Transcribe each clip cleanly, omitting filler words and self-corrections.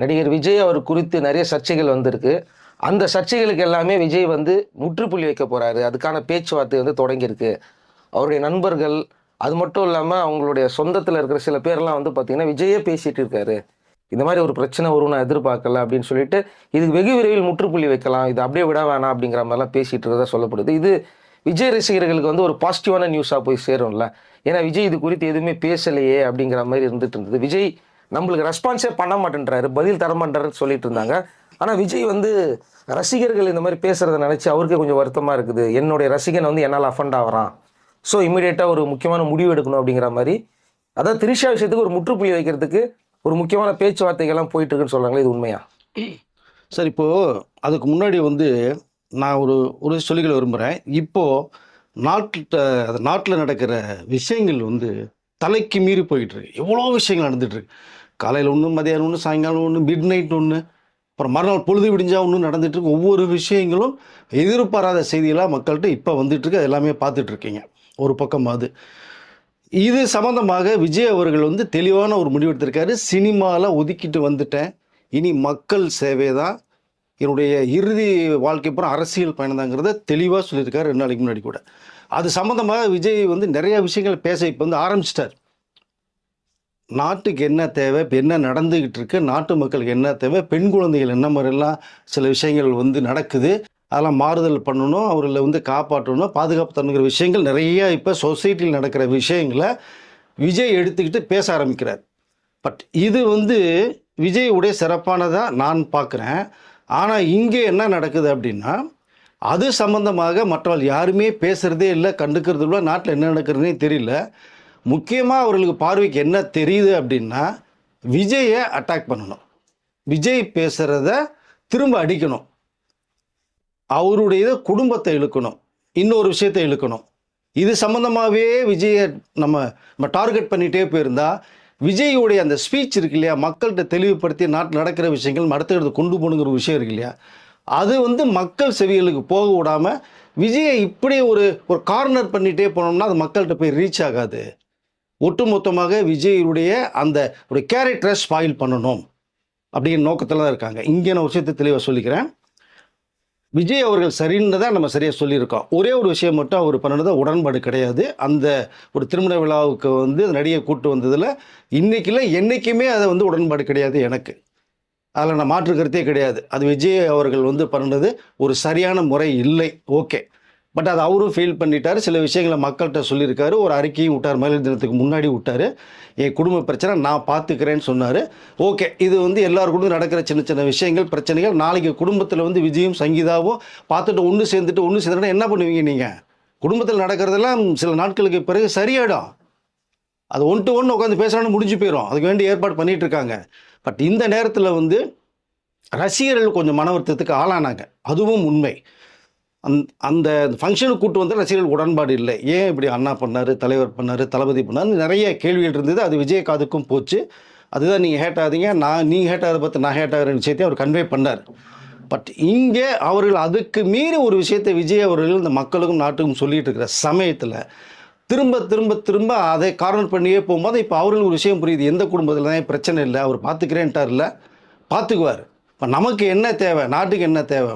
நடிகர் விஜய் அவர் குறித்து நிறைய சர்ச்சைகள் வந்திருக்கு. அந்த சர்ச்சைகளுக்கு எல்லாமே விஜய் வந்து முற்றுப்புள்ளி வைக்க போறாரு. அதுக்கான பேச்சுவார்த்தை வந்து தொடங்கியிருக்கு. அவருடைய நண்பர்கள், அது மட்டும் இல்லாம அவங்களுடைய சொந்தத்தில இருக்கிற சில பேர்லாம் வந்து பார்த்தீங்கன்னா, விஜயே பேசிட்டு இருக்காரு. இந்த மாரி ஒரு பிரச்சனை வரும் நான் எதிர்பார்க்கல அப்படின்னு சொல்லிட்டு, இதுக்கு வெகு விரைவில் முற்றுப்புள்ளி வைக்கலாம். இது அப்படியே விட வேணாம் அப்படிங்கிற மாரிலாம் பேசிட்டு இருக்கிறதா சொல்லப்படுது. இது விஜய் ரசிகர்களுக்கு வந்து ஒரு பாசிட்டிவான நியூஸா போய் சேரும்ல. ஏன்னா விஜய் இது குறித்து எதுவுமே பேசலையே அப்படிங்கிற மாரி இருந்துட்டு இருந்தது. விஜய் நம்மளுக்கு ரெஸ்பான்ஸே பண்ண மாட்டேன்றாரு. பதில் தர மாட்டேறாருன்னு சொல்லிட்டு இருந்தாங்க. ஆனா விஜய் வந்து ரசிகர்கள் இந்த மாரி பேசுறத நினைச்சு அவருக்கே கொஞ்சம் வருத்தமா இருக்குது. என்னுடைய ரசிகன் வந்து என்னால அஃபெண்ட் ஆகுறான். ஸோ இமிடியேட்டா ஒரு முக்கியமான முடிவு எடுக்கணும் அப்படிங்கிற மாரி, அதாவது திரிஷா விஷயத்துக்கு ஒரு முற்றுப்புள்ளி வைக்கிறதுக்கு ஒரு முக்கியமான பேச்சுவார்த்தைகள்லாம் போயிட்டு இருக்குன்னு சொல்றாங்களே, இது உண்மையா? சார் அதுக்கு முன்னாடி நான் ஒரு சொல்லிக்க விரும்புகிறேன். நாட்டில் நடக்கிற விஷயங்கள் தலைக்கு மீறி போயிட்டு இருக்கு. எவ்வளோ விஷயங்கள் நடந்துட்டு இருக்கு. காலையில் ஒன்று, மதியானம் ஒன்று, சாயங்காலம் ஒன்று, மிட் நைட் ஒன்று, அப்புறம் மறுநாள் பொழுது விடிஞ்சா ஒன்று நடந்துட்டு இருக்கு. ஒவ்வொரு விஷயங்களும் எதிர்பாராத செய்திகளாக மக்கள்கிட்ட இப்போ வந்துட்டு இருக்கு. எல்லாமே பார்த்துட்டு இருக்கீங்க. ஒரு பக்கம் இது சம்பந்தமாக விஜய் அவர்கள் தெளிவான ஒரு முடிவெடுத்திருக்காரு. சினிமாவில் ஒதுக்கிட்டு வந்துட்டேன், இனி மக்கள் சேவை தான் என்னுடைய இறுதி வாழ்க்கை, அப்புறம் அரசியல் பயணம் தாங்கிறத தெளிவாக சொல்லியிருக்காரு 2 நாளைக்கு முன்னாடி கூட. அது சம்மந்தமாக விஜய் நிறைய விஷயங்கள் பேச இப்போ ஆரம்பிச்சிட்டார். நாட்டுக்கு என்ன தேவை, இப்போ என்ன நடந்துக்கிட்டு இருக்கு, நாட்டு மக்களுக்கு என்ன தேவை, பெண் குழந்தைகள் என்ன மாதிரிலாம் சில விஷயங்கள் நடக்குது, அதெல்லாம் மாறுதல் பண்ணணும், அவர்களை காப்பாற்றணும், பாதுகாப்பு தரணுங்கிற விஷயங்கள் நிறைய இப்போ சொசைட்டியில் நடக்கிற விஷயங்களை விஜய் எடுத்துக்கிட்டு பேச ஆரம்பிக்கிறார். பட் இது விஜயுடைய சிறப்பானதாக நான் பார்க்குறேன். ஆனால் இங்கே என்ன நடக்குது அப்படின்னா, அது சம்பந்தமாக மற்றவர்கள் யாருமே பேசுகிறதே இல்லை, கண்டுக்கிறது இல்லை. நாட்டில் என்ன நடக்கிறதுனே தெரியல. முக்கியமாக அவர்களுக்கு பார்வைக்கு என்ன தெரியுது அப்படின்னா, விஜயை அட்டாக் பண்ணணும், விஜய் பேசுகிறத திரும்ப அடிக்கணும், அவருடைய குடும்பத்தை இழுக்கணும், இன்னொரு விஷயத்தை இழுக்கணும். இது சம்மந்தமாகவே விஜயை நம்ம டார்கெட் பண்ணிகிட்டே போயிருந்தா, விஜயுடைய அந்த ஸ்பீச் இருக்கு இல்லையா, மக்கள்கிட்ட தெளிவுபடுத்தி நாட்டில் நடக்கிற விஷயங்கள் அடுத்த கொண்டு போகணுங்கிற விஷயம் இருக்கு இல்லையா, அது மக்கள் செவிகளுக்கு போக விடாமல் விஜயை இப்படி ஒரு கார்னர் பண்ணிகிட்டே போனோம்னா அது மக்கள்கிட்ட போய் ரீச் ஆகாது. ஒட்டுமொத்தமாக விஜயுடைய அந்த ஒரு கேரக்டரை ஸ்பாயில் பண்ணணும் அப்படிங்கிற நோக்கத்தில் தான் இருக்காங்க. இங்கே நான் ஒரு விஷயத்தை தெளிவாக சொல்லிக்கிறேன். விஜய் அவர்கள் சரின்னு தான் நம்ம சரியாக சொல்லியிருக்கோம். ஒரே ஒரு விஷயம் மட்டும் அவர் பண்ணினது உடன்பாடு கிடையாது. அந்த ஒரு திருமண விழாவுக்கு நடிகை கூட்டு வந்ததில் இன்றைக்கில் என்றைக்குமே அதை உடன்பாடு கிடையாது எனக்கு. அதில் நான் மாற்று கருத்தே கிடையாது. அது விஜய் அவர்கள் பண்ணினது ஒரு சரியான முறை இல்லை. ஓகே, பட் அது அவரும் ஃபீல் பண்ணிட்டார். சில விஷயங்களை மக்கள்கிட்ட சொல்லியிருக்காரு. ஒரு அறிக்கையும் விட்டார், மகளிர் தினத்துக்கு முன்னாடி விட்டார். என் குடும்ப பிரச்சனை நான் பார்த்துக்கிறேன்னு சொன்னார். ஓகே, இது எல்லாருக்கும் நடக்கிற சின்ன சின்ன விஷயங்கள், பிரச்சனைகள். நாளைக்கு குடும்பத்தில் விஜயும் சங்கீதாவும் பார்த்துட்டு ஒன்று சேர்ந்துட்டு என்ன பண்ணுவீங்க நீங்கள்? குடும்பத்தில் நடக்கிறதெல்லாம் சில நாட்களுக்கு பிறகு சரியாயிடும். அது 1 to 1 உட்காந்து பேசுகிறான்னு முடிஞ்சு போயிடும். அதுக்கு வேண்டிய ஏற்பாடு பண்ணிகிட்டு இருக்காங்க. பட் இந்த நேரத்தில் ரசிகர்கள் கொஞ்சம் மன வருத்தத்துக்கு ஆளானாங்க. அதுவும் உண்மை. அந்த ஃபங்க்ஷனுக்கு கூட்டு வந்து ரசிகர்கள் உடன்பாடு இல்லை. ஏன் இப்படி அண்ணா பண்ணார், தலைவர் பண்ணார், தளபதி பண்ணார், நிறைய கேள்விகள் இருந்தது. அது விஜய் காதுக்கும் போச்சு. அதுதான் நீங்கள் ஹேட் ஆகாதீங்க, நீங்கள் ஹேட் ஆகிறத பார்த்து நான் ஹேட் ஆகிறேன்னு விஷயத்தை அவர் கன்வே பண்ணார். பட் இங்கே அவர்கள் அதுக்கு மீறி ஒரு விஷயத்தை விஜய் அவர்கள் இந்த மக்களுக்கும் நாட்டுக்கும் சொல்லிகிட்டு இருக்கிற சமயத்தில் திரும்ப திரும்ப திரும்ப அதை கார்னர் பண்ணியே போகும்போது இப்போ அவர்களுக்கு ஒரு விஷயம் புரியுது. எந்த குடும்பத்தில் தான் பிரச்சனை இல்லை, அவர் பார்த்துக்கிறேன்ட்டார், இல்லை பார்த்துக்குவார். இப்போ நமக்கு என்ன தேவை, நாட்டுக்கு என்ன தேவை,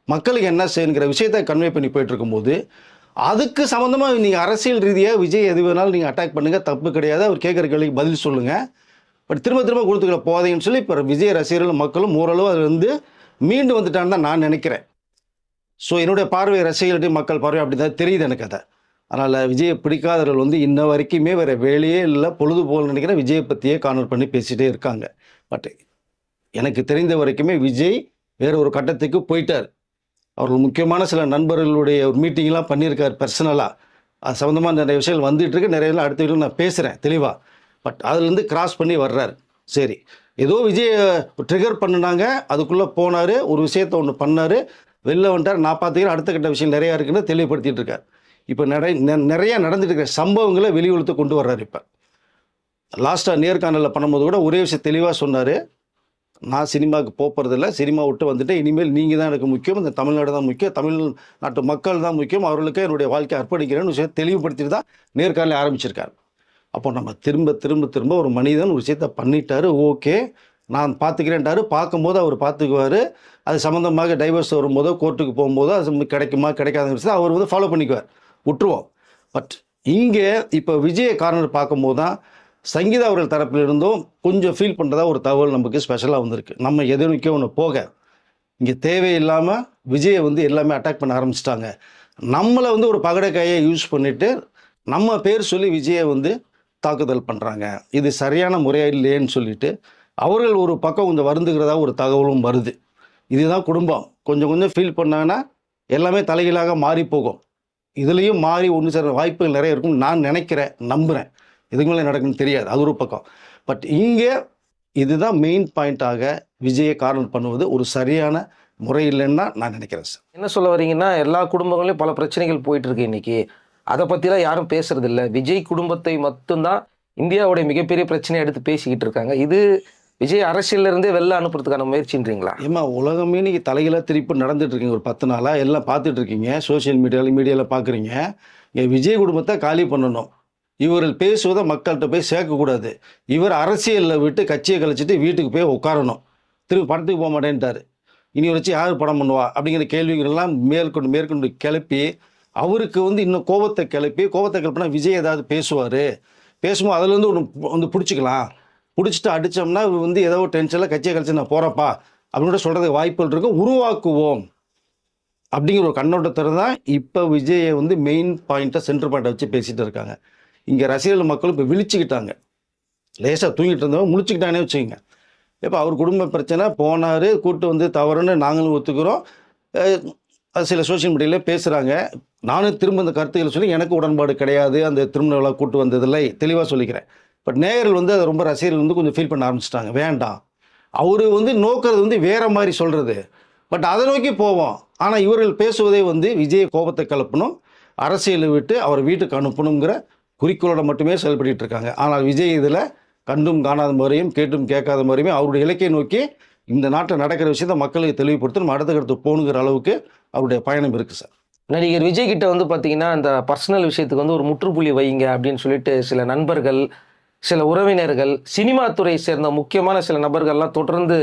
மக்களுக்கு என்ன செய்யுங்கிற விஷயத்தை கன்வே பண்ணி போயிட்டுருக்கும்போது அதுக்கு சம்மந்தமாக நீங்கள் அரசியல் ரீதியாக விஜய் எது வேணாலும் நீங்கள் அட்டாக் பண்ணுங்கள், தப்பு கிடையாது. அவர் கேட்குற கேள்விக்கு பதில் சொல்லுங்கள். பட் திரும்ப திரும்ப கொடுத்துக்கிற போதைன்னு சொல்லி இப்போ விஜய் ரசிகர்கள் மக்களும் ஓரளவு அது மீண்டு வந்துட்டான்னு தான் நான் நினைக்கிறேன். ஸோ என்னுடைய பார்வை, ரசிகர்களுடைய மக்கள் பார்வை அப்படி தான் தெரியுது எனக்கு. அதை அதனால் விஜயை பிடிக்காதவர்கள் இன்ன வரைக்குமே வேறு வேலையே இல்லை, பொழுதுபோல் நினைக்கிறேன் விஜயை பற்றியே கார்னர் பண்ணி பேசிகிட்டே இருக்காங்க. பட் எனக்கு தெரிந்த வரைக்குமே விஜய் வேறு ஒரு கட்டத்துக்கு போயிட்டார். அவர்கள் முக்கியமான சில நண்பர்களுடைய ஒரு மீட்டிங்லாம் பண்ணியிருக்கார் பர்சனலாக. அது சம்மந்தமாக நிறைய விஷயங்கள் வந்துட்டுருக்கு. நிறைய அடுத்த வீட்டில் நான் பேசுகிறேன் தெளிவாக. பட் அதுலேருந்து கிராஸ் பண்ணி வர்றார். சரி, ஏதோ விஜய் ட்ரிகர் பண்ணினாங்க, அதுக்குள்ளே போனார், ஒரு விஷயத்தை ஒன்று பண்ணார், வெளில வந்துட்டார், நான் பார்த்துக்கிறேன், அடுத்த கட்ட விஷயம் நிறையா இருக்குன்னு தெளிவுபடுத்திகிட்டு இருக்கார். இப்போ நிறையா நடந்துட்டு இருக்கிற சம்பவங்களை வெளியுலகத்தை கொண்டு வர்றார். இப்போ லாஸ்ட்டாக நேர்காணலில் பண்ணும்போது கூட ஒரே விஷயம் தெளிவாக சொன்னார். நான் சினிமாவுக்கு போகிறதில்ல, சினிமா விட்டு வந்துட்டேன், இனிமேல் நீங்கள் தான் எனக்கு முக்கியம், இந்த தமிழ்நாடு தான் முக்கியம், தமிழ்நாட்டு மக்கள் தான் முக்கியம், அவர்களுக்கு என்னுடைய வாழ்க்கையை அர்ப்பணிக்கிறேன்னு விஷயம் தெளிவுபடுத்திட்டு தான் நேர்காணலை ஆரம்பிச்சிருக்கார். அப்போ நம்ம திரும்ப திரும்ப திரும்ப ஒரு மனிதன் ஒரு விஷயத்தை பண்ணிட்டாரு, ஓகே, நான் பார்த்துக்கிறேன்ட்டாரு. பார்க்கும்போது அவர் பார்த்துக்குவார். அது சம்மந்தமாக டைவர்ஸ் வரும்போதோ கோர்ட்டுக்கு போகும்போதோ அது கிடைக்குமா கிடைக்காதுங்கிற விஷயத்தை அவர் வந்து ஃபாலோ பண்ணிக்குவார், விட்டுருவோம். பட் இங்கே இப்போ விஜய கார்னர் பார்க்கும்போது தான் சங்கீதா அவர்கள் தரப்பில் இருந்தும் கொஞ்சம் ஃபீல் பண்ணுறதா ஒரு தகவல் நமக்கு ஸ்பெஷலாக வந்திருக்கு. நம்ம எதிர்க்க ஒன்று போக இங்கே தேவையில்லாமல் விஜயை வந்து எல்லாமே அட்டாக் பண்ண ஆரம்பிச்சிட்டாங்க. நம்மளை வந்து ஒரு பகடைக்காயை யூஸ் பண்ணிவிட்டு நம்ம பேர் சொல்லி விஜயை வந்து தாக்குதல் பண்ணுறாங்க. இது சரியான முறையாக இல்லையேன்னு சொல்லிட்டு அவர்கள் ஒரு பக்கம் கொஞ்சம் வருந்துகிறதா ஒரு தகவலும் வருது. இதுதான் குடும்பம். கொஞ்சம் கொஞ்சம் ஃபீல் பண்ணாங்கன்னா எல்லாமே தலைகீழாக மாறி போகும். இதுலேயும் மாறி ஒன்று சேர வாய்ப்புகள் நிறைய இருக்கும்னு நான் நினைக்கிறேன், நம்புகிறேன். இதுக்கு மேலே நடக்குன்னு தெரியாது, அது ஒரு பக்கம். பட் இங்கே இதுதான் மெயின் பாயிண்ட்டாக விஜயை கார்னர் பண்ணுவது ஒரு சரியான முறை இல்லைன்னு தான் நான் நினைக்கிறேன் சார். என்ன சொல்ல வரீங்கன்னா, எல்லா குடும்பங்களையும் பல பிரச்சனைகள் போயிட்டு இருக்கு இன்னைக்கு. அதை பற்றிலாம் யாரும் பேசுறது இல்லை. விஜய் குடும்பத்தை மட்டும்தான் இந்தியாவுடைய மிகப்பெரிய பிரச்சனையை எடுத்து பேசிக்கிட்டு இருக்காங்க. இது விஜய் அரசியல்ல இருந்தே வெளில அனுப்புறதுக்கான முயற்சின்றீங்களா? ஏமா உலகமே இன்னைக்கு தலைகளாக திருப்பி நடந்துட்டு இருக்கீங்க. ஒரு 10 நாளாக எல்லாம் பார்த்துட்டு இருக்கீங்க, சோஷியல் மீடியாவில் பார்க்குறீங்க. விஜய் குடும்பத்தை காலி பண்ணணும். இவர்கள் பேசுவதை மக்கள்கிட்ட போய் சேர்க்கக்கூடாது. இவர் அரசியலில் விட்டு கட்சியை கழிச்சிட்டு வீட்டுக்கு போய் உட்காரணும். திரும்ப படத்துக்கு போக மாட்டேன்ட்டார். இனி வச்சு யார் படம் பண்ணுவா அப்படிங்கிற கேள்விகளெல்லாம் மேற்கொண்டு கிளப்பி அவருக்கு வந்து இன்னும் கோபத்தை கிளப்பினா விஜய் ஏதாவது பேசும்போது அதுலேருந்து ஒன்று வந்து பிடிச்சிட்டு அடித்தோம்னா இவர் வந்து ஏதோ ஒரு டென்ஷனில் கட்சியை கழிச்சு நான் போகிறப்பா அப்படின்னு சொல்கிறதுக்கு வாய்ப்புகள் இருக்கும். உருவாக்குவோம் அப்படிங்கிற ஒரு கண்ணோட்டத்தில் தான் இப்போ விஜயை வந்து மெயின் பாயிண்ட்டை சென்டர் பாயிண்ட்டை வச்சு பேசிகிட்டு இருக்காங்க. இங்கே ரசிகர்கள் மக்களும் இப்போ விழிச்சுக்கிட்டாங்க. லேசாக தூங்கிட்டு இருந்தவங்க முழிச்சுக்கிட்டானே வச்சுக்கோங்க. இப்போ அவர் குடும்ப பிரச்சனை போனார், கூட்டு வந்து தவறுன்னு நாங்களும் ஒத்துக்கிறோம். அது சில சோஷியல் மீடியாவில் பேசுகிறாங்க. நானும் திரும்ப அந்த கருத்துக்களை சொல்லி எனக்கு உடன்பாடு கிடையாது, அந்த திருமண விழா கூட்டு வந்ததில்லை, தெளிவாக சொல்லிக்கிறேன். பட் நேயர்கள் வந்து அதை ரொம்ப ரசிகர்கள் வந்து கொஞ்சம் ஃபீல் பண்ண ஆரம்பிச்சிட்டாங்க. வேண்டாம், அவர் வந்து நோக்கிறது வந்து வேறு மாதிரி சொல்கிறது, பட் அதை நோக்கி போவோம். ஆனால் இவர்கள் பேசுவதே வந்து விஜய் கோபத்தை கிளப்பணும், அரசியலை விட்டு அவர் வீட்டுக்கு அனுப்பணுங்கிற குறிக்கோளோட மட்டுமே செயல்பட்டு இருக்காங்க. ஆனால் விஜய் இதில் கண்டும் காணாத முறையும் கேட்டும் கேட்காத முறையுமே அவருடைய இலக்கையை நோக்கி இந்த நாட்டில் நடக்கிற விஷயத்தை மக்களுக்கு தெளிவுபடுத்தி நம்ம அடுத்த போகணுங்கிற அளவுக்கு அவருடைய பயணம் இருக்குது சார். நடிகர் விஜய் கிட்ட வந்து பார்த்தீங்கன்னா, அந்த பர்சனல் விஷயத்துக்கு வந்து ஒரு முற்றுப்புள்ளி வைங்க அப்படின்னு சொல்லிட்டு சில நண்பர்கள், சில உறவினர்கள், சினிமா துறை சேர்ந்த முக்கியமான சில நபர்கள்லாம் தொடர்ந்து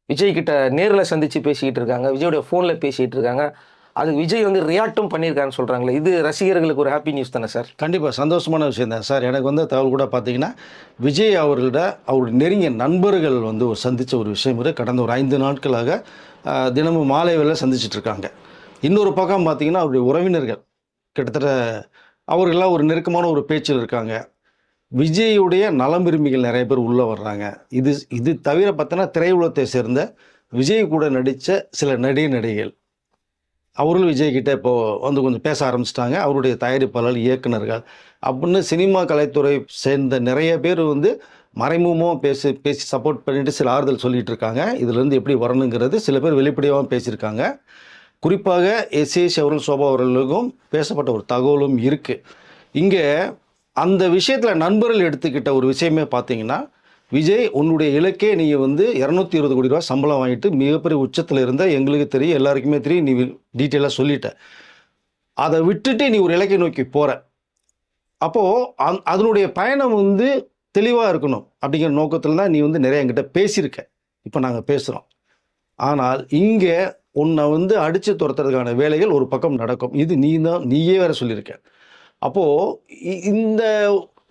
விஜய் கிட்ட நேரில் சந்தித்து பேசிக்கிட்டு இருக்காங்க, விஜயோடைய ஃபோனில் பேசிகிட்டு இருக்காங்க. அது விஜய் வந்து ரியாக்டும் பண்ணியிருக்கான்னு சொல்கிறாங்களே, இது ரசிகர்களுக்கு ஒரு ஹாப்பி நியூஸ் தானே சார்? கண்டிப்பாக சந்தோஷமான விஷயம் தான் சார். எனக்கு வந்து தகவல் கூட பார்த்தீங்கன்னா, விஜய் அவருடைய நெருங்கிய நண்பர்கள் வந்து ஒரு சந்தித்த ஒரு விஷயம் கடந்த ஒரு 5 நாட்களாக தினமும் மாலை வேளை சந்திச்சிட்ருக்காங்க. இன்னொரு பக்கம் பார்த்தீங்கன்னா அவருடைய உறவினர்கள் கிட்டத்தட்ட அவர்களெல்லாம் ஒரு நெருக்கமான ஒரு பேச்சில் இருக்காங்க. விஜயுடைய நலம் விரும்பிகள் நிறைய பேர் உள்ளே வர்றாங்க. இது தவிர பார்த்தோன்னா திரையுலகத்தை சேர்ந்த விஜய் கூட நடித்த சில நடிகைகள் அவர்களும் விஜய்கிட்ட இப்போது வந்து கொஞ்சம் பேச ஆரம்பிச்சிட்டாங்க. அவருடைய தயாரிப்பாளர், இயக்குநர்கள் அப்படின்னு சினிமா கலைத்துறை சேர்ந்த நிறைய பேர் வந்து மறைமுகமாக பேசி சப்போர்ட் பண்ணிவிட்டு சில ஆறுதல் சொல்லிகிட்டு இருக்காங்க. இதுலேருந்து எப்படி வரணுங்கிறது சில பேர் வெளிப்படையாக பேசியிருக்காங்க. குறிப்பாக எஸ்ஏஎஸ் அவர்கள், சோபா அவர்களுக்கும் பேசப்பட்ட ஒரு தகவலும் இருக்குது. இங்கே அந்த விஷயத்தில் நண்பர்கள் எடுத்துக்கிட்ட ஒரு விஷயமே பார்த்தீங்கன்னா, விஜய் உன்னுடைய இலக்கே நீ வந்து 220 கோடி ரூபா சம்பளம் வாங்கிட்டு மிகப்பெரிய உச்சத்தில் இருந்த எங்களுக்கு தெரியும், எல்லாருக்குமே தெரியும், நீ டீட்டெயிலாக சொல்லிட்ட. அதை விட்டுட்டு நீ ஒரு இலக்கை நோக்கி போகிற. அப்போது அதனுடைய பயணம் வந்து தெளிவாக இருக்கணும் அப்படிங்கிற நோக்கத்தில் தான் நீ வந்து நிறைய என்கிட்ட பேசியிருக்க. இப்போ நாங்கள் பேசுகிறோம். ஆனால் இங்கே உன்னை வந்து அடித்து துரத்துறதுக்கான வேலைகள் ஒரு பக்கம் நடக்கும். இது நீயே வேற சொல்லியிருக்க. அப்போது இந்த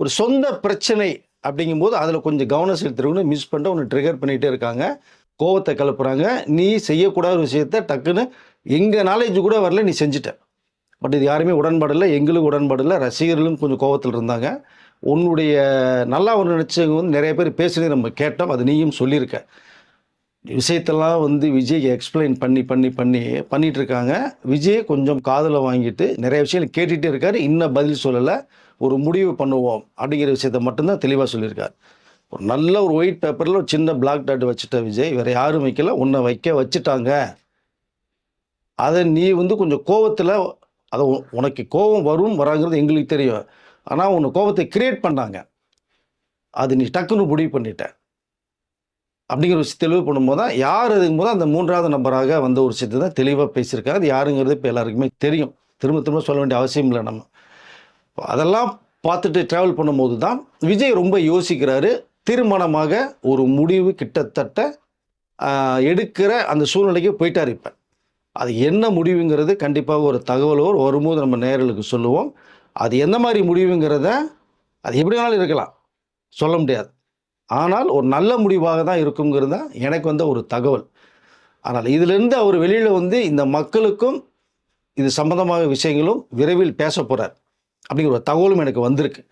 ஒரு சொந்த பிரச்சனை அப்படிங்கும்போது அதில் கொஞ்சம் கவனம் செலுத்துறவங்க மிஸ் பண்ணிட்டு ஒன்று ட்ரிகர் பண்ணிகிட்டே இருக்காங்க, கோவத்தை கிளப்புறாங்க. நீ செய்யக்கூடாத விஷயத்த டக்குன்னு எங்கள் நாலேஜ் கூட வரல, நீ செஞ்சுட்ட. பட் இது யாருமே உடன்பாடு இல்லை, எங்களுக்கு உடன்பாடு இல்லை. ரசிகர்களும் கொஞ்சம் கோவத்தில் இருந்தாங்க. உன்னுடைய நல்லா ஒரு நினச்சவங்க வந்து நிறைய பேர் பேசுனது நம்ம கேட்டோம், அது நீயும் சொல்லியிருக்க. விஷயத்தெல்லாம் வந்து விஜய் எக்ஸ்பிளைன் பண்ணிட்டு இருக்காங்க. விஜய் கொஞ்சம் காதில் வாங்கிட்டு நிறைய விஷயங்கள் கேட்டுகிட்டே இருக்கார். இன்னும் பதில் சொல்லலை. ஒரு முடிவு பண்ணுவோம் அப்படிங்கிற விஷயத்த மட்டும்தான் தெளிவாக சொல்லியிருக்கார். ஒரு நல்ல ஒரு ஒயிட் பேப்பரில் ஒரு சின்ன பிளாக் டாட் வச்சுட்ட விஜய், வேறு யாரும் வைக்கல, உன்னை வச்சுட்டாங்க. அதை நீ வந்து கொஞ்சம் கோவத்தில், அதை உனக்கு கோபம் வராங்கிறது எங்களுக்கு தெரியும், ஆனால் உன்னை கோபத்தை கிரியேட் பண்ணாங்க, அது நீ டக்குன்னு முடிவு பண்ணிட்ட அப்படிங்கிற விஷயம் தெளிவு பண்ணும்போது தான் யார் அதுக்கும் போது அந்த 3வது நபராக வந்த ஒரு விஷயத்தை தான் தெளிவாக பேசியிருக்காரு. அது யாருங்கிறது இப்போ எல்லாருக்குமே தெரியும், திரும்ப சொல்ல வேண்டிய அவசியம் இல்லை. நம்ம அதெல்லாம் பார்த்துட்டு ட்ராவல் பண்ணும்போது தான் விஜய் ரொம்ப யோசிக்கிறாரு. தீர்மானமாக ஒரு முடிவு கிட்டத்தட்ட எடுக்கிற அந்த சூழ்நிலைக்கு போயிட்டார். இப்போ அது என்ன முடிவுங்கிறது கண்டிப்பாக ஒரு தகவலோ வரும்போது நம்ம நேயர்களுக்கு சொல்லுவோம். அது எந்த மாதிரி முடிவுங்கிறத அது எப்படி வேணாலும் இருக்கலாம், சொல்ல முடியாது. ஆனால் ஒரு நல்ல முடிவாக தான் இருக்குங்கிறது தான் எனக்கு வந்த ஒரு தகவல். ஆனால் இதிலிருந்து அவர் வெளியில் வந்து இந்த மக்களுக்கும் இது சம்பந்தமாக விஷயங்களும் விரைவில் பேச போகிறார் அப்படிங்கிற ஒரு தகவலும் எனக்கு வந்திருக்கு.